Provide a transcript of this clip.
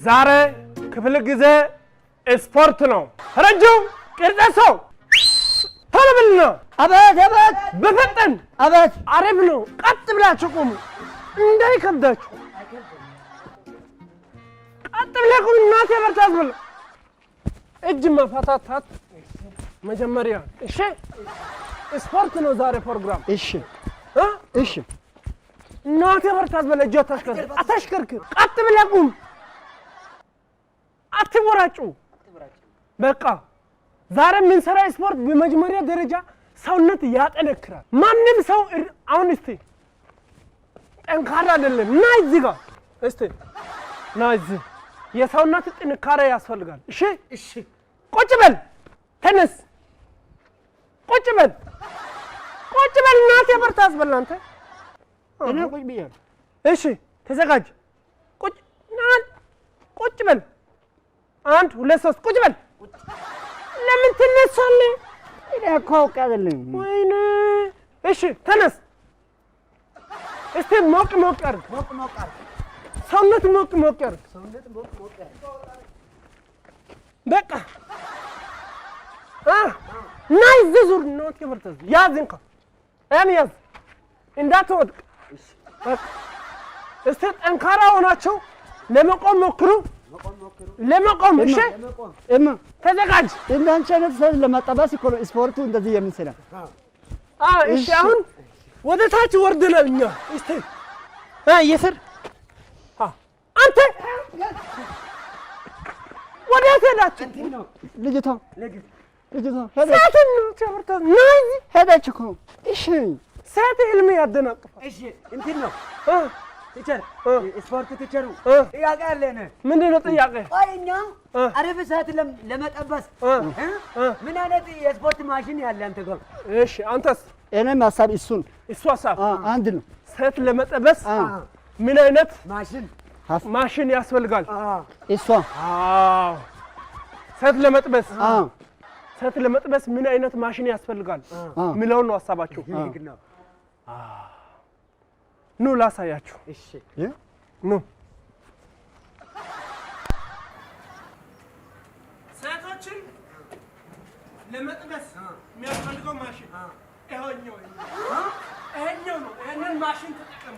ዛሬ ክፍለ ጊዜ ስፖርት ነው ረጅም ቅርጽሰው ተለብልና አበት አበት በፈጠን አበት አረብ ነው ቀጥ ብላችሁ ቆሙ እንዳይከብዳችሁ ቀጥ ብላችሁ እናቴ በርታስ ብለ እጅ መፈታታት መጀመሪያ እሺ ስፖርት ነው ዛሬ ፕሮግራም እሺ እሺ እናቴ በርታስ ብለ እጅ አታሽከርክር ቀጥ ብላችሁ አትወራጩ በቃ ዛሬ ምን ሰራ ስፖርት በመጀመሪያ ደረጃ ሰውነት ያጠነክራል ማንንም ሰው አሁን እስቲ ጠንካራ አይደለም ናይ ዚጋ እስቲ ናይ ዚ የሰውነት ጥንካሬ ያስፈልጋል እሺ እሺ ቁጭ በል ተነስ ቁጭ በል እናቴ በርታስ በል አንተ እኔ ቁጭ ብያለሁ እሺ ተዘጋጅ ቁጭ በል 1 2 3 ቁጭ በል ለምን ትነሳለህ እኔ አውቀው አይደለም ወይኔ እሺ ተነስ እስቲ ሞቅ አርግ ሰውነት ሞቅ አርግ በቃ ናይ ዝዙር ነው ተመርተዝ ያዝ እንካ ያዝ እንዳትወድቅ እስቲ ጠንካራ ሆናችሁ ለመቆም ሞክሩ ለመቆም እሺ ተዘጋጅ እንዳንቺ አይነት ሰው ለማጣባስ እኮ ነው ስፖርቱ እንደዚህ የምንሰራ እሺ አሁን ወደ ታች ወርደናል እኛ እስቲ ይስር አንተ ወደ ታች ልጅቷ ሰዓትን ተመርታ ናይ ሄደች እኮ እሺ ሰዓት ህልም ያደናቅፋል እሺ እንትን ነው ቲቸር ስፖርት ቲቸሩ ጥያቄ አለኝ ምንድን ነው ጥያቄ አይኛ አረብ ሰዓት ለመጠበስ ምን አይነት የስፖርት ማሽን ያለ አንተ ጋር እሺ አንተስ እኔም ሀሳብ እሱ ሀሳብ አንድ ነው ሰዓት ለመጠበስ ምን አይነት ማሽን ያስፈልጋል እሷ ሰዓት ለመጠበስ ምን አይነት ማሽን ያስፈልጋል ምለው ነው ሀሳባችሁ ኑ ላሳያችሁ እሺ ኑ ሰዓቶችን ለመጥበስ የሚያስፈልገው ማሽን ይሄኛው ነው ይሄንን ማሽን ተጠቀሙ